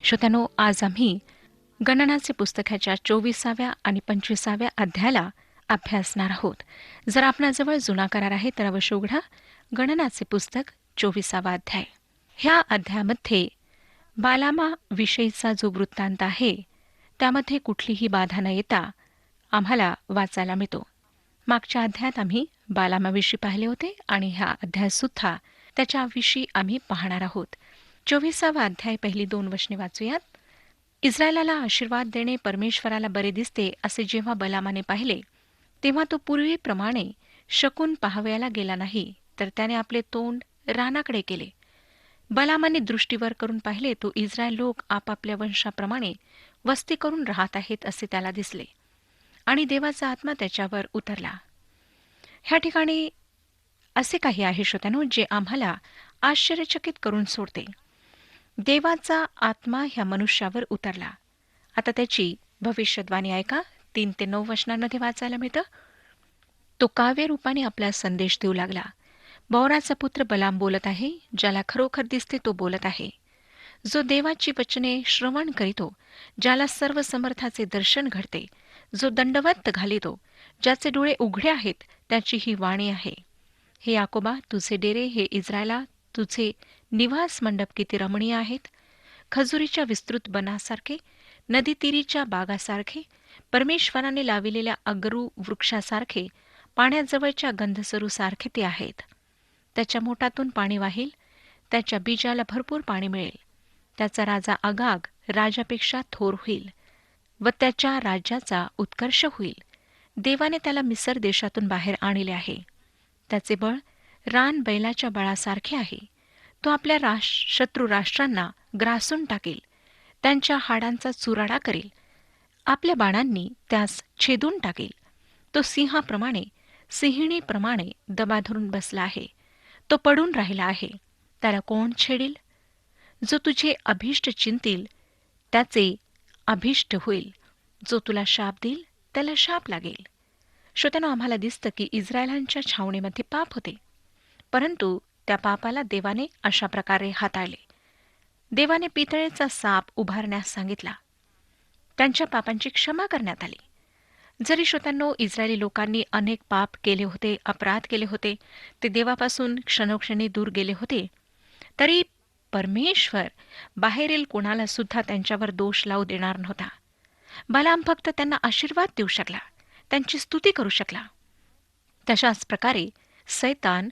श्रोत्यानो, आज आम्ही गणनाचे पुस्तकाच्या 24व्या आणि 25व्या अध्यायाला अभ्यासणार आहोत. जर आपणाजवळ जुना करार आहे तर अवश्य उघडा. गणनाचे पुस्तक 24वा अध्याय. ह्या अध्यायामध्ये बालामा विषयीचा जो वृत्तांत आहे त्यामध्ये कुठलीही बाधा न येता आम्हाला वाचायला मिळतो. मागच्या अध्यायात आम्ही बालामाविषयी पाहिले होते आणि ह्या अध्यायात सुद्धा त्याच्याविषयी आम्ही पाहणार आहोत. 24वा अध्याय पहिली 2 वचने वाचूयात. इस्रायलाला आशीर्वाद देणे परमेश्वराला बरे दिसते असे जेव्हा बलामाने पाहिले, तेव्हा तो पूर्वीप्रमाणे शकून पाहावयाला गेला नाही, तर त्याने आपले तोंड रानाकडे केले. बलामाने दृष्टीवर करून पाहिले, तो इस्रायल लोक आपापल्या वंशाप्रमाणे वस्ती करून राहत आहेत असे त्याला दिसले, आणि देवाचा आत्मा त्याच्यावर उतरला. ह्या ठिकाणी असे काही आहे श्रोत्यानो, जे आम्हाला आश्चर्यचकित करून सोडते. देवाचा आत्मा ह्या मनुष्यावर उतरला. आता त्याची भविष्यवाणी ऐका. 3 ते 9 वचनांमध्ये वाचायला मिळतं. तो काव्य रूपाने आपला संदेश देऊ लागला. बौराचा पुत्र बलाम बोलत आहे, ज्याला खरोखर दिसते तो बोलत आहे, जो देवाची वचने श्रवण करीतो, ज्याला सर्व समर्थाचे दर्शन घडते, जो दंडवत घालितो, ज्याचे डोळे उघडे आहेत, त्याची ही वाणी आहे. हे याकोबा, तुझे डेरे, हे इस्रायला, तुझे निवास मंडप किती रमणीय आहेत. खजुरीच्या विस्तृत बनासारखे, नदीतीरीच्या बागासारखे, परमेश्वराने लाविलेल्या अगरू वृक्षासारखे, पाण्याजवळच्या गंधसरूसारखे ते आहेत. त्याच्या मोठातून पाणी वाहील, त्याच्या बीजाला भरपूर पाणी मिळेल. त्याचा राजा अगाग राजापेक्षा थोर होईल व त्याच्या राज्याचा उत्कर्ष होईल. देवाने त्याला मिसर देशातून बाहेर आणले आहे. त्याचे बळ रान बैलाच्या बळासारखे आहे. तो आपल्या शत्रू राष्ट्रांना ग्रासून टाकेल, त्यांच्या हाडांचा चुराडा करेल, आपल्या बाणांनी त्यास छेदून टाकेल. तो सिंहाप्रमाणे, सिंहिणीप्रमाणे दबा धरून बसला आहे. तो पडून राहिला आहे, त्याला कोण छेडील? जो तुझे अभिष्ट चिंतील त्याचे अभिष्ट होईल, जो तुला शाप देईल त्याला शाप लागेल. श्रोत्यानो, आम्हाला दिसतं की इस्रायलांच्या छावणीमध्ये पाप होते, परंतु त्या पापाला देवाने अशा प्रकारे हाताळले. देवाने पितळेचा साप उभारण्यास सांगितला. त्यांच्या पापांची क्षमा करण्यात आली. जरी श्रोत्यांनो इस्रायली लोकांनी अनेक पाप केले होते, अपराध केले होते, ते देवापासून क्षणोक्षणी दूर गेले होते, तरी परमेश्वर बाहेरील कोणाला सुद्धा त्यांच्यावर दोष लावू देणार नव्हता. बलाम फक्त त्यांना आशीर्वाद देऊ शकला, त्यांची स्तुती करू शकला. तशाच प्रकारे सैतान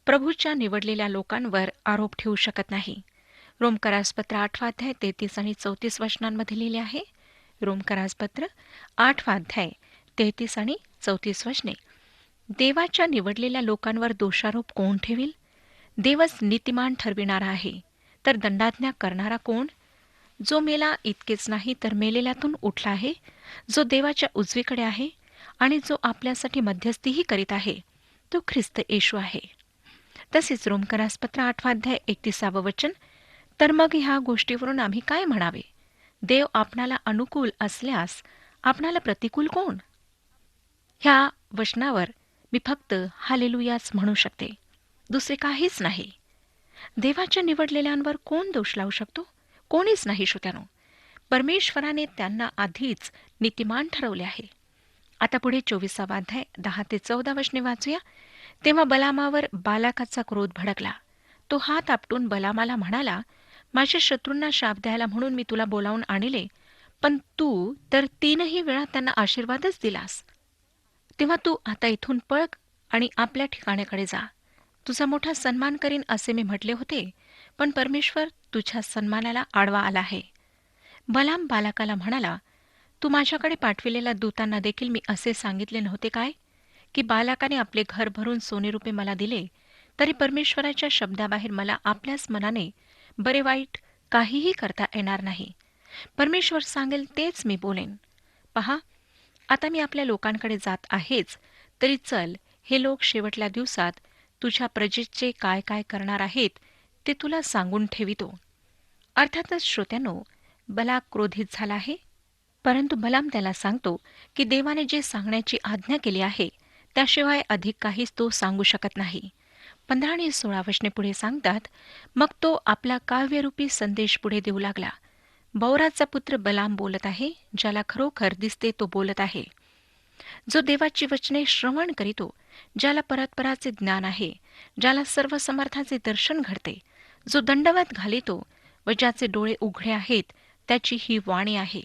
प्रभूच्या निवडलेल्या लोकांवर आरोप ठेवू शकत नाही. रोमकरासपत्र 8 अध्याय 33 आणि 34 वचनांमध्ये लिहिले आहे. रोमकरासपत्र 8 अध्याय 33 आणि 34 वचने. देवाच्या निवडलेल्या लोकांवर दोषारोप कोण ठेवील? देवच नीतिमान ठरविणारा आहे, तर दंडाज्ञा करणारा कोण? जो मेला इतकेच नाही तर मेलेल्यातून उठला आहे, जो देवाच्या उजवीकडे आहे आणि जो आपल्यासाठी मध्यस्थीही करीत आहे, तो ख्रिस्त येशू आहे. तसेच रोमकरासपत्र 8 अध्याय 31 वचन. तर मग ह्या गोष्टीवरून आम्ही काय म्हणावे? देव आपणाला अनुकूल असल्यास आपणाला प्रतिकूल कोण? ह्या वचनावर मी फक्त हालेलुयाच म्हणू शकते, दुसरे काहीच नाही. देवाच्या निवडलेल्यांवर कोण दोष लावू शकतो? कोणीच नाही श्रोत्यानो. परमेश्वराने त्यांना आधीच नीतिमान ठरवले आहे. आता पुढे 24वा अध्याय 10 ते 14 वचने वाचूया. तेव्हा बलामावर बालाकाचा क्रोध भडकला. तो हात आपटून बलामाला म्हणाला, माझ्या शत्रूंना शाप द्यायला म्हणून मी तुला बोलावून आणले, पण तू तर 3ही वेळा त्यांना आशीर्वादच दिलास. तेव्हा तू आता इथून पळ आणि आपल्या ठिकाणाकडे जा. तुझा मोठा सन्मान करीन असे मी म्हटले होते, पण परमेश्वर तुझ्या सन्मानाला आडवा आला आहे. बलाम बालाकाला म्हणाला, तू माझ्याकडे पाठविलेल्या दूतांना देखील मी असे सांगितले नव्हते काय, की बालाकाने आपले घर भरून सोनेरूपे मला दिले, तरी परमेश्वराच्या शब्दाबाहेर मला आपल्याच मनाने बरे वाईट काहीही करता येणार नाही. परमेश्वर सांगेल तेच मी बोलेन. पहा, आता मी आपल्या लोकांकडे जात आहेच, तरी चल, हे लोक शेवटल्या दिवसात तुझ्या प्रजेचे काय काय करणार आहेत ते तुला सांगून ठेवितो. अर्थातच श्रोत्यानो, बलाक क्रोधित झाला आहे, परंतु बलाम त्याला सांगतो की देवाने जे सांगण्याची आज्ञा केली आहे त्याशिवाय अधिक काहीच तो सांगू शकत नाही. 15 आणि 16 वचने पुढे सांगतात, मग तो आपला काव्यरूपी संदेश पुढे देऊ लागला. बौराचा पुत्र बलाम बोलत आहे, ज्याला खरोखर दिसते तो बोलत आहे. जो देवाची वचने श्रवण करीतो, ज्याला परस्पराचे ज्ञान आहे, ज्याला सर्व समर्थाचे दर्शन घडते, जो दंडवत घालितो व ज्याचे डोळे उघडे आहेत, त्याची ही वाणी आहे.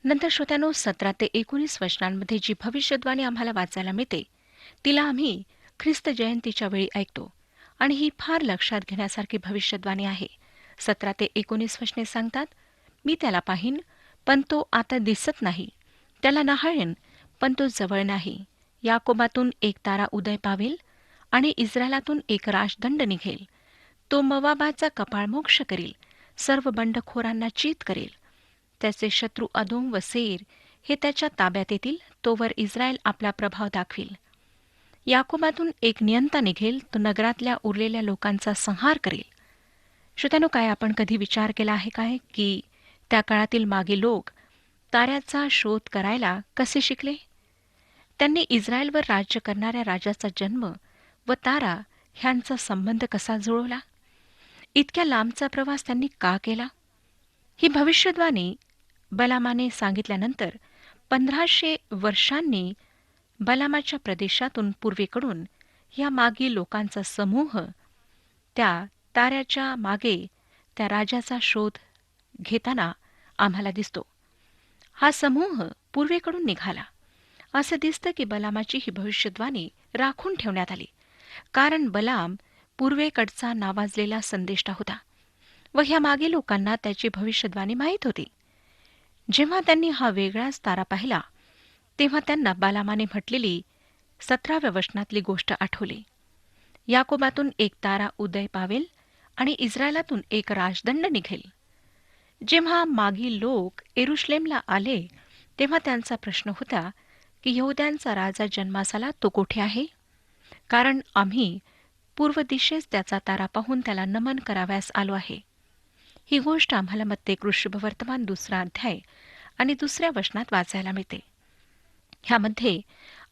नंतर श्रोत्यानो, 17 ते 19 वचनांमध्ये जी भविष्यवाणी आम्हाला वाचायला मिळते, तिला आम्ही ख्रिस्त जयंतीच्या वेळी ऐकतो आणि ही फार लक्षात घेण्यासारखी भविष्यवाणी आहे. 17 ते 19 वचने सांगतात, मी त्याला पाहीन, पण तो आता दिसत नाही. त्याला न्याहाळेन, पण तो जवळ नाही. याकोबातून एक तारा उदय पावेल आणि इस्रायलातून एक राजदंड निघेल. तो मोवाबाचा कपाळमोक्ष करील, सर्व बंडखोरांना चीत करेल. त्याचे शत्रू अदोम व सेर हे त्याच्या ताब्यात येतील, तोवर इस्रायल आपला प्रभाव दाखवील. याकोबातून एक नियंता निघेल, तो नगरातल्या उरलेल्या लोकांचा संहार करेल. श्रोत्यानो, काय आपण कधी विचार केला आहे काय की त्या काळातील मागे लोक ताऱ्याचा शोध करायला कसे शिकले? त्यांनी इस्रायलवर राज्य करणाऱ्या राजाचा जन्म व तारा ह्यांचा संबंध कसा जुळवला? इतक्या लांबचा प्रवास त्यांनी का केला? ही भविष्यवाणी बलामाने सांगितल्यानंतर 1500 वर्षांनी बलामाच्या प्रदेशातून पूर्वेकडून या मागी लोकांचा समूह त्या ताऱ्याच्या मागे त्या राजाचा शोध घेताना आम्हाला दिसतो. हा समूह पूर्वेकडून निघाला. असं दिसतं की बलामाची ही भविष्यवाणी राखून ठेवण्यात आली, कारण बलाम पूर्वेकडचा नावाजलेला संदेष्टा होता व ह्या मागे लोकांना त्याची भविष्यवाणी माहीत होती. जेव्हा त्यांनी हा वेगळाच तारा पाहिला, तेव्हा त्यांना बलामाने म्हटलेली 17व्या वचनातली गोष्ट आठवली. याकोबातून एक तारा उदय पावेल आणि इस्रायलातून एक राजदंड निघेल. जेव्हा मागील लोक येरुशलेमला आले, तेव्हा त्यांचा प्रश्न होता की यहूद्यांचा राजा जन्मास आला तो कोठे आहे? कारण आम्ही पूर्व दिशेस त्याचा तारा पाहून त्याला नमन कराव्यास आलो आहे. ही गोष्ट आम्हाला मत्ते शुभवर्तमान 2 अध्याय आणि 2 वचनात वाचायला मिळते. ह्यामध्ये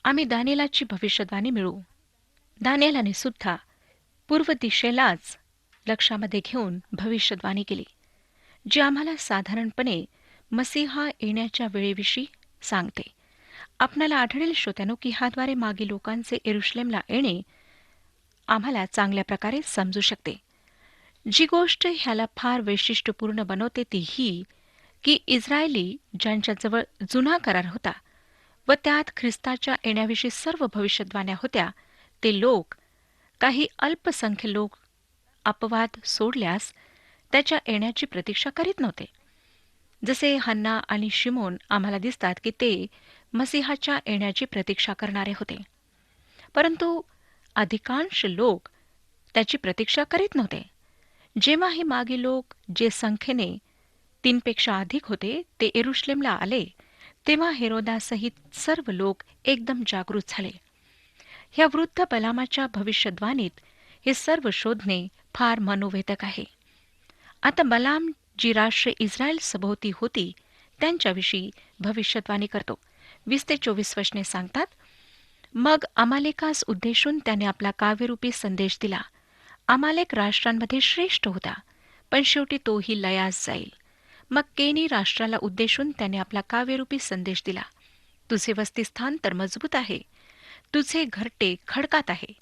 आम्ही दानिएलाची भविष्यवाणी मिळवू. दानिएलाने सुद्धा पूर्व दिशेलाच लक्षामध्ये घेऊन भविष्यवाणी केली, जी आम्हाला साधारणपणे मसीहा येण्याच्या वेळेविषयी सांगते. आपणाला आढळेल श्रोत्यानो की ह्याद्वारे मागे लोकांचे येरुशलेमला येणे आम्हाला चांगल्या प्रकारे समजू शकते. जी गोष्ट ह्याला फार वैशिष्ट्यपूर्ण बनवते ती ही की इस्रायली ज्यांच्याजवळ जुना करार होता व त्यात ख्रिस्ताच्या येण्याविषयी सर्व भविष्यवाण्या होत्या, ते लोक, काही अल्पसंख्य लोक अपवाद सोडल्यास त्याच्या येण्याची प्रतीक्षा करीत नव्हते. जसे हन्ना आणि शिमोन आम्हाला दिसतात की ते मसीहाच्या येण्याची प्रतीक्षा करणारे होते, परंतु अधिकांश लोक त्याची प्रतीक्षा करीत नव्हते. जेव्हा हे मागे लोक, जे संख्येने 3पेक्षा अधिक होते, ते येरुशलेमला आले, तेव्हा हेरोदासहित सर्व लोक एकदम जागृत झाले. ह्या वृद्ध बलामाच्या भविष्यवाणीत हे सर्व शोधणे फार मनोवेधक आहे. आता बलाम जी राष्ट्रे इस्रायल सभोवती होती त्यांच्याविषयी भविष्यवाणी करतो. 20 ते 24 वचने सांगतात, मग अमालेकास उद्देशून त्याने आपला काव्यरूपी संदेश दिला. अमालेक राष्ट्रांमध्ये श्रेष्ठ होता, पण शेवटी तोही लयास जाईल. मग केनी राष्ट्राला उद्देशून त्याने आपला काव्यरूपी संदेश दिला. तुझे वस्तीस्थान तर मजबूत आहे, तुझे घरटे खडकात आहे,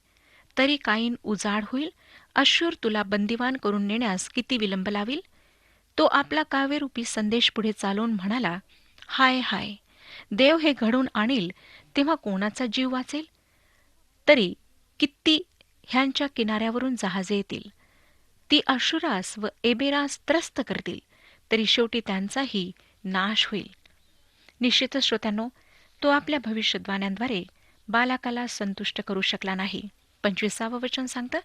तरी काईन उजाड होईल. अश्शूर तुला बंदिवान करून नेण्यास किती विलंब लावील. तो आपला काव्यरूपी संदेश पुढे चालवून म्हणाला, हाय हाय, देव हे घडून आणील तेव्हा कोणाचा जीव वाचेल. तरी किती ह्यांच्या किनाऱ्यावरून जहाजे येतील, ती अशुरास व एबेरास त्रस्त करतील, तरी शेवटी त्यांचाही नाश होईल. निश्चितच श्रोत्यांनो, तो आपल्या भविष्यवाण्यांद्वारे बालाकाला संतुष्ट करू शकला नाही. 25वं वचन सांगतं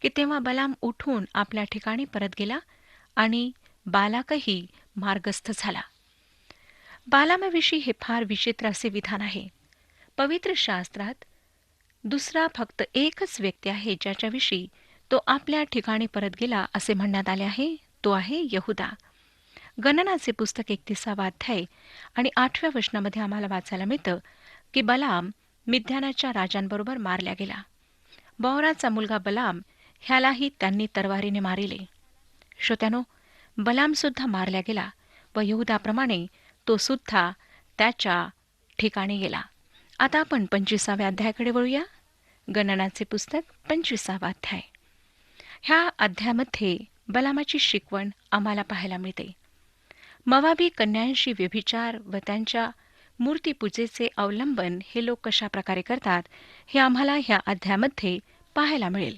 की तेव्हा बलाम उठून आपल्या ठिकाणी परत गेला आणि बालाकही मार्गस्थ झाला. बालामाविषयी हे फार विचित्र असे विधान आहे. पवित्र शास्त्रात दुसरा फक्त एकच व्यक्ती आहे ज्याच्याविषयी तो आपल्या ठिकाणी परत गेला असे म्हणण्यात आले आहे. तो आहे यहुदा. गणनाचे पुस्तक 31 अध्याय आणि 8व्या वचनामध्ये आम्हाला वाचायला मिळतं की बलाम मिद्यानाच्या राजांबरोबर मारला गेला. बौराचा मुलगा बलाम ह्यालाही त्यांनी तरवारीने मारिले. श्रोत्यानो, बलाम सुद्धा मारला गेला व यहूदाप्रमाणे तो सुद्धा त्याच्या ठिकाणी गेला. आता आपण 25व्या अध्यायाकडे वळूया. गणनाचे पुस्तक 25वा अध्याय. ह्या अध्यायामध्ये बलामाची शिकवण आम्हाला पाहायला मिळते. मवाबी कन्यांशी व्यभिचार व त्यांच्या मूर्तीपूजेचे अवलंबन हे लोक कशा प्रकारे करतात हे आम्हाला ह्या अध्यायामध्ये पाहायला मिळेल.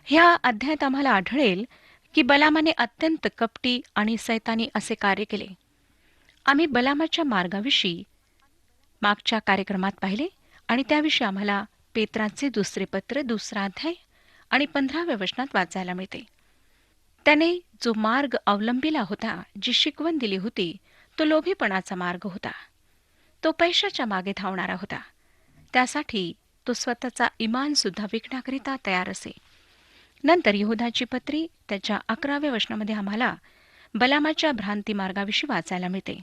ह्या अध्यायात आम्हाला आढळेल की बलामाने अत्यंत कपटी आणि सैतानी असे कार्य केले. आम्ही बलामाच्या मार्गाविषयी मागच्या कार्यक्रमात पाहिले आणि त्याविषयी आम्हाला पेत्राचे दुसरे पत्र 2 अध्याय आणि 15व्या वचनात वाचायला मिळते. त्याने जो मार्ग अवलंबिला होता, जी शिकवण दिली होती, तो लोभीपणाचा मार्ग होता. तो पैशाच्या मागे धावणारा होता. त्यासाठी तो स्वतःचा इमान सुद्धा विकण्याकरिता तयार असे. नंतर यहूदाची पत्री त्याच्या 11व्या वचनामध्ये आम्हाला बलामाच्या भ्रांती मार्गाविषयी वाचायला मिळते.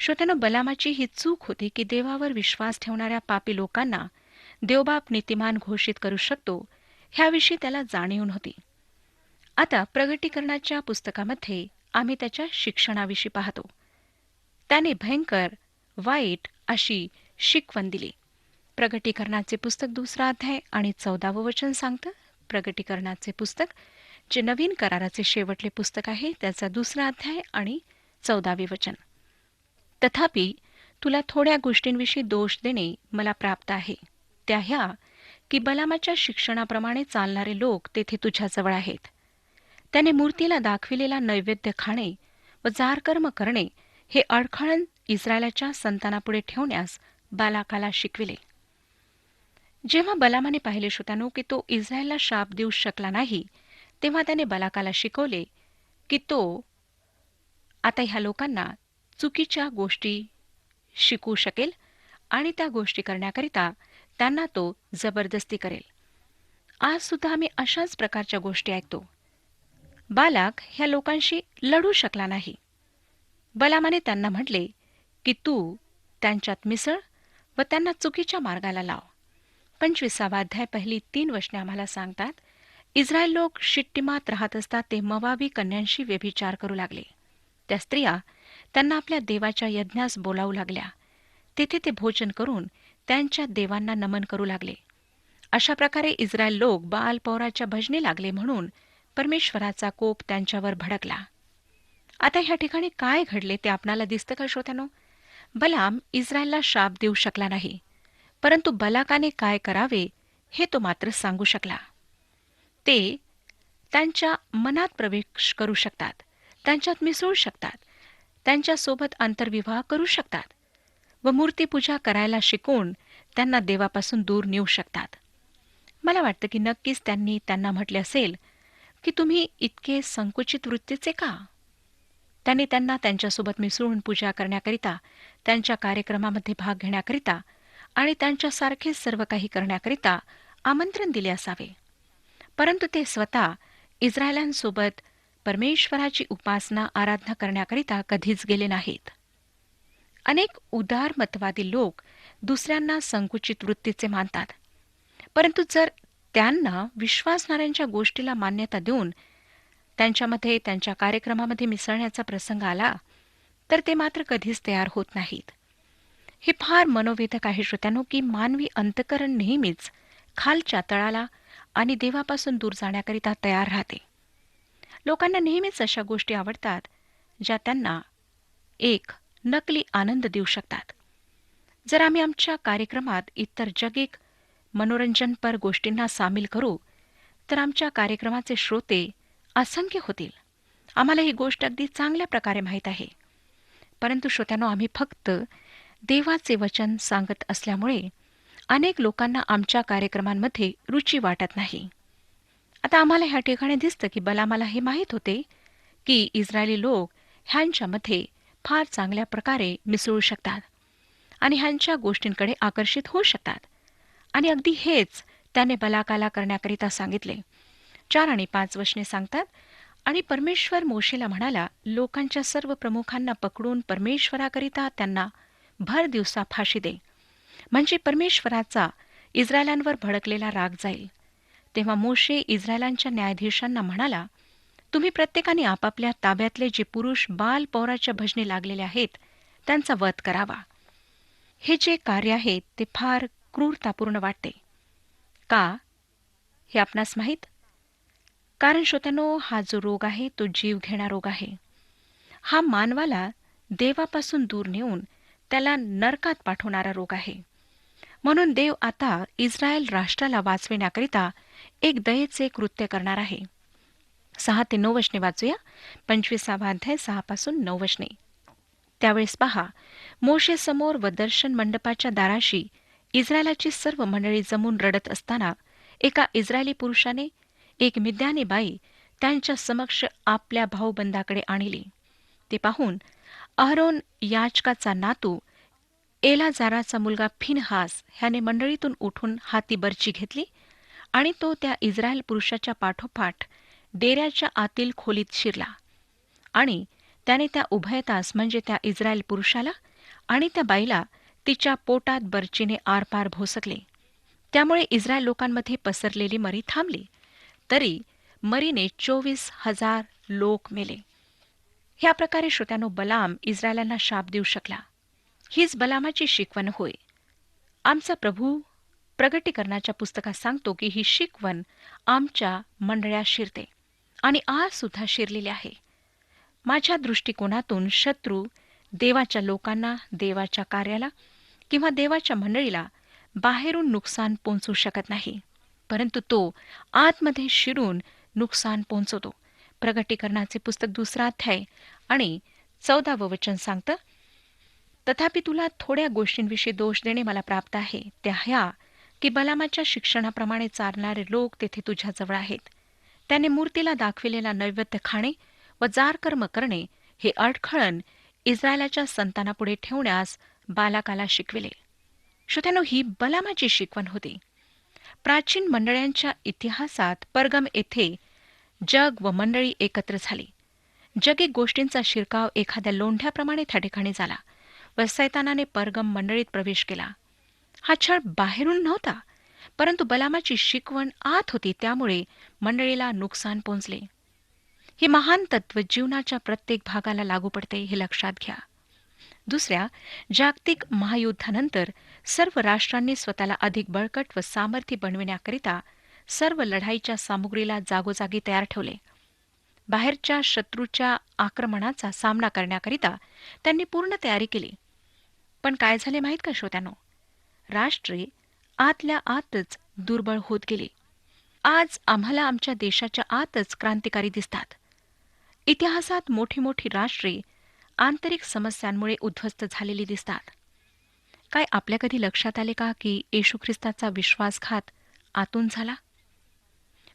श्रोत्यानो, बलामाची ही चूक होती की देवावर विश्वास ठेवणाऱ्या पापी लोकांना देवबाप नीतिमान घोषित करू शकतो ह्याविषयी त्याला जाणीव नव्हती. आता प्रगटीकरणाच्या पुस्तकामध्ये आम्ही त्याच्या शिक्षणाविषयी पाहतो. त्याने भयंकर वाईट अशी शिकवण दिली. प्रगटीकरणाचे पुस्तक 2 अध्याय आणि 14वं वचन सांगतं. प्रगटीकरणाचे पुस्तक जे नवीन कराराचे शेवटले पुस्तक आहे, त्याचा 2 अध्याय आणि 14वे वचन. तथापि तुला थोड्या गोष्टींविषयी दोष देणे मला प्राप्त आहे. त्या ह्या की बलामाच्या शिक्षणाप्रमाणे चालणारे लोक तेथे तुझ्याजवळ आहेत. त्याने मूर्तीला दाखविलेला नैवेद्य खाणे व जारकर्म करणे हे अडखळण इस्रायलाच्या संतानापुढे ठेवण्यास बालाकाला शिकविले. जेव्हा बलामाने पाहिले श्रोत्यानो की तो इस्रायलला शाप देऊ शकला नाही, तेव्हा त्याने बालाकाला शिकवले की तो आता ह्या लोकांना चुकीच्या गोष्टी शिकवू शकेल आणि त्या गोष्टी करण्याकरिता त्यांना तो जबरदस्ती करेल. आज सुद्धा आम्ही अशाच प्रकारच्या गोष्टी ऐकतो. बालाक ह्या लोकांशी लढू शकला नाही. बलामाने त्यांना म्हटले की तू त्यांच्यात मिसळ व त्यांना चुकीच्या मार्गाला लाव. 25वा अध्याय पहिली 3 वचने आम्हाला सांगतात, इस्रायल लोक शिट्टीमात राहत असता ते मवाबी कन्यांशी व्यभिचार करू लागले. त्या स्त्रिया त्यांना आपल्या देवाच्या यज्ञास बोलावू लागल्या. तेथे ते भोजन करून त्यांच्या देवांना नमन करू लागले. अशा प्रकारे इस्रायल लोक बाल पौराच्या भजनी लागले म्हणून परमेश्वराचा कोप त्यांच्यावर भडकला. आता ह्या ठिकाणी काय घडले ते आपणाला दिसतं का श्रोत्यानो? बलाम इस्रायलला शाप देऊ शकला नाही, परंतु बलाकाने काय करावे हे तो मात्र सांगू शकला. ते त्यांच्या मनात प्रवेश करू शकतात, त्यांच्यात मिसळू शकतात, त्यांच्यासोबत आंतरविवाह करू शकतात व मूर्तीपूजा करायला शिकवून त्यांना देवापासून दूर नेऊ शकतात. मला वाटतं की नक्कीच त्यांनी त्यांना म्हटले असेल की तुम्ही इतके संकुचित वृत्तीचे का? त्यांनी त्यांना त्यांच्यासोबत मिसळून पूजा करण्याकरिता, त्यांच्या कार्यक्रमामध्ये भाग घेण्याकरिता आणि त्यांच्यासारखे सर्व काही करण्याकरिता आमंत्रण दिले असावे. परंतु ते स्वतः इस्रायलांसोबत परमेश्वराची उपासना आराधना करण्याकरिता कधीच गेले नाहीत. अनेक उदारमतवादी लोक दुसऱ्यांना संकुचित वृत्तीचे मानतात, परंतु जर त्यांना विश्वासणाऱ्यांच्या गोष्टीला मान्यता देऊन त्यांच्यामध्ये त्यांच्या कार्यक्रमामध्ये मिसळण्याचा प्रसंग आला तर ते मात्र कधीच तयार होत नाहीत. हे फार मनोवेधक आहे श्रोत्यानो की मानवी अंतःकरण नेहमीच खालच्या तळाला आणि देवापासून दूर जाण्याकरिता तयार राहते. लोकांना नेहमीच अशा गोष्टी आवडतात ज्या त्यांना एक नकली आनंद देऊ शकतात. जर आम्ही आमच्या कार्यक्रमात इतर जगिक मनोरंजनपर गोष्टींना सामील करू तर आमच्या कार्यक्रमाचे श्रोते असंख्य होतील. आम्हाला ही गोष्ट अगदी चांगल्या प्रकारे माहीत आहे. परंतु श्रोत्यांनो, आम्ही फक्त देवाचे वचन सांगत असल्यामुळे अनेक लोकांना आमच्या कार्यक्रमांमध्ये रुची वाटत नाही. आता आम्हाला ह्या ठिकाणी दिसतं की बलामाला हे माहीत होते की इस्रायली लोक ह्यांच्यामध्ये फार चांगल्या प्रकारे मिसळू शकतात आणि ह्यांच्या गोष्टींकडे आकर्षित होऊ शकतात. आणि अगदी हेच त्याने बलाकाला करण्याकरिता सांगितले. 4 आणि 5 वचने सांगतात, आणि परमेश्वर मोशेला म्हणाला, लोकांच्या सर्व प्रमुखांना पकडून परमेश्वराकरिता त्यांना भर दिवसा फाशी दे, म्हणजे परमेश्वराचा इस्रायलांवर भडकलेला राग जाईल. तेव्हा मोशे इस्रायलांच्या न्यायाधीशांना म्हणाला, तुम्ही प्रत्येकाने आपापल्या ताब्यातले जे पुरुष बाल पौराच्या भजनी लागलेले आहेत त्यांचा वध करावा. हे जे कार्य आहे ते फार क्रूरतापूर्ण वाटते. का हे आपणास माहीत? कारण श्रोत्यानो, हा जो रोग आहे तो जीव घेणा रोग आहे. हा मानवाला देवापासून दूर नेऊन त्याला नरकात पाठवणारा रोग आहे. म्हणून देव आता इस्रायल राष्ट्राला वाचविण्याकरिता एक दयेचे कृत्य करणार आहे. 6 ते 9 वचने वाचूया. 25वा अध्याय 6 पासून 9 वचने. त्यावेळेस पहा, मोशे समोर व दर्शन मंडपाच्या दाराशी इस्रायलाची सर्व मंडळी जमून रडत असताना एका इस्रायली पुरुषाने एक मिद्यानी बाई त्यांच्या समक्ष आपल्या भाऊबंदाकडे आणली. ते पाहून अहरोन याजकाचा नातू एलाजाराचा मुलगा फिनहास ह्याने मंडळीतून उठून हाती बर्ची घेतली आणि तो त्या इस्रायल पुरुषाच्या पाठोपाठ डेऱ्याच्या आतील खोलीत शिरला आणि त्याने त्या उभयतास म्हणजे त्या इस्रायल पुरुषाला आणि त्या बाईला तिच्या पोटात बर्चीने आरपार भोसकले. त्यामुळे इस्रायल लोकांमध्ये पसरलेली मरी थांबली. तरी मरीने 24,000 लोक मेले. ह्या प्रकारे श्रोत्यानो, बलाम इस्रायलांना शाप देऊ शकला. हीच बलामाची शिकवण होय. आमचा प्रभू प्रगटीकरणाच्या पुस्तकात सांगतो की ही शिकवण आमच्या मंडळात शिरते आणि आज सुद्धा शिरलेली आहे. माझ्या दृष्टिकोनातून शत्रू देवाच्या लोकांना, देवाच्या कार्याला किंवा देवाच्या मंडळीला बाहेरून नुकसान पोहोचवू शकत नाही, परंतु तो आतमध्ये शिरून नुकसान पोहोचवतो. प्रगटीकरणाचे पुस्तक 2 अध्याय आणि 14 वचन सांगतं, तथापि तुला थोड्या गोष्टींविषयी दोष देणे मला प्राप्त आहे. त्या ह्या की बलामाच्या शिक्षणाप्रमाणे चालणारे लोक तेथे तुझ्याजवळ आहेत. त्याने मूर्तीला दाखविलेला नैवेद्य खाणे व जारकर्म करणे हे अडखळण इस्रायलाच्या संतानापुढे ठेवण्यास बालाकाला शिकविले. श्रोत्यानो, ही बलामाची शिकवण होती. प्राचीन मंडळांच्या इतिहासात परगम येथे जग व मंडळी एकत्र झाली. जगिक गोष्टींचा शिरकाव एखाद्या लोंढ्याप्रमाणे त्या ठिकाणी झाला व सैतानाने परगम मंडळीत प्रवेश केला. हा छळ बाहेरून नव्हता, परंतु बलामाची शिकवण आत होती. त्यामुळे मंडळीला नुकसान पोहोचले. ही महान तत्व जीवनाच्या प्रत्येक भागाला लागू पडते, हे लक्षात घ्या. दुसऱ्या जागतिक महायुद्धानंतर सर्व राष्ट्रांनी स्वतःला अधिक बळकट व सामर्थ्य बनविण्याकरिता सर्व लढाईच्या सामुग्रीला जागोजागी तयार ठेवले. बाहेरच्या शत्रूच्या आक्रमणाचा सामना करण्याकरिता त्यांनी पूर्ण तयारी केली. पण काय झाले माहीत का श्रोत्यानो? राष्ट्रे आतल्या आतच दुर्बळ होत गेली. आज आम्हाला आमच्या देशाच्या आतच क्रांतिकारी दिसतात. इतिहासात मोठी मोठी राष्ट्रे आंतरिक समस्यांमुळे उद्ध्वस्त झालेली दिसतात. काय आपल्या कधी लक्षात आले का की येशू ख्रिस्ताचा विश्वासघात आतून झाला?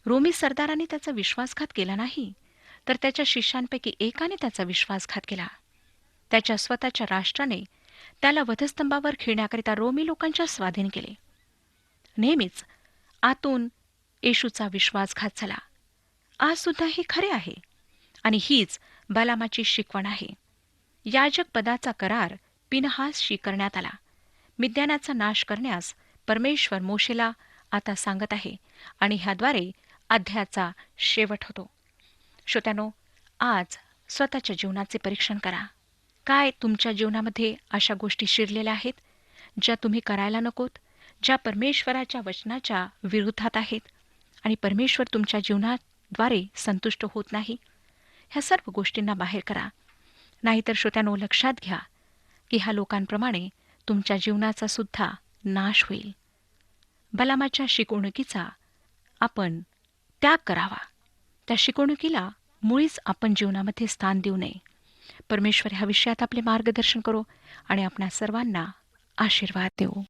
रोमी सरदाराने त्याचा विश्वासघात केला नाही, तर त्याच्या शिष्यांपैकी एकाने त्याचा विश्वासघात केला. त्याच्या स्वतःच्या राष्ट्राने त्याला वधस्तंभावर खिळण्याकरिता रोमी लोकांच्या स्वाधीन केले. नेहमीच आतून येशूचा विश्वासघात झाला. आज सुद्धा हे खरे आहे आणि हीच बलामाची शिकवण आहे. याजक पदाचा करार पिनहासशी करण्यात आला. मिद्यानाचा नाश करण्यास परमेश्वर मोशेला आता सांगत आहे आणि ह्याद्वारे अध्यायाचा शेवट होतो. श्रोत्यानो, आज स्वतःच्या जीवनाचे परीक्षण करा. काय तुमच्या जीवनामध्ये अशा गोष्टी शिरलेल्या आहेत ज्या तुम्ही करायला नकोत, ज्या परमेश्वराच्या वचनाच्या विरोधात आहेत आणि परमेश्वर तुमच्या जीवनाद्वारे संतुष्ट होत नाही? ह्या सर्व गोष्टींना बाहेर करा. नाहीतर श्रोत्यानो, लक्षात घ्या की ह्या लोकांप्रमाणे तुमच्या जीवनाचा सुद्धा नाश होईल. बलामाच्या शिकवणुकीचा आपण त्याग करावा. त्या शिकवणुकीला मुळीच आपण जीवनामध्ये स्थान देऊ नये. परमेश्वर ह्या विषयात आपले मार्गदर्शन करो आणि आपणा सर्वांना आशीर्वाद देऊ.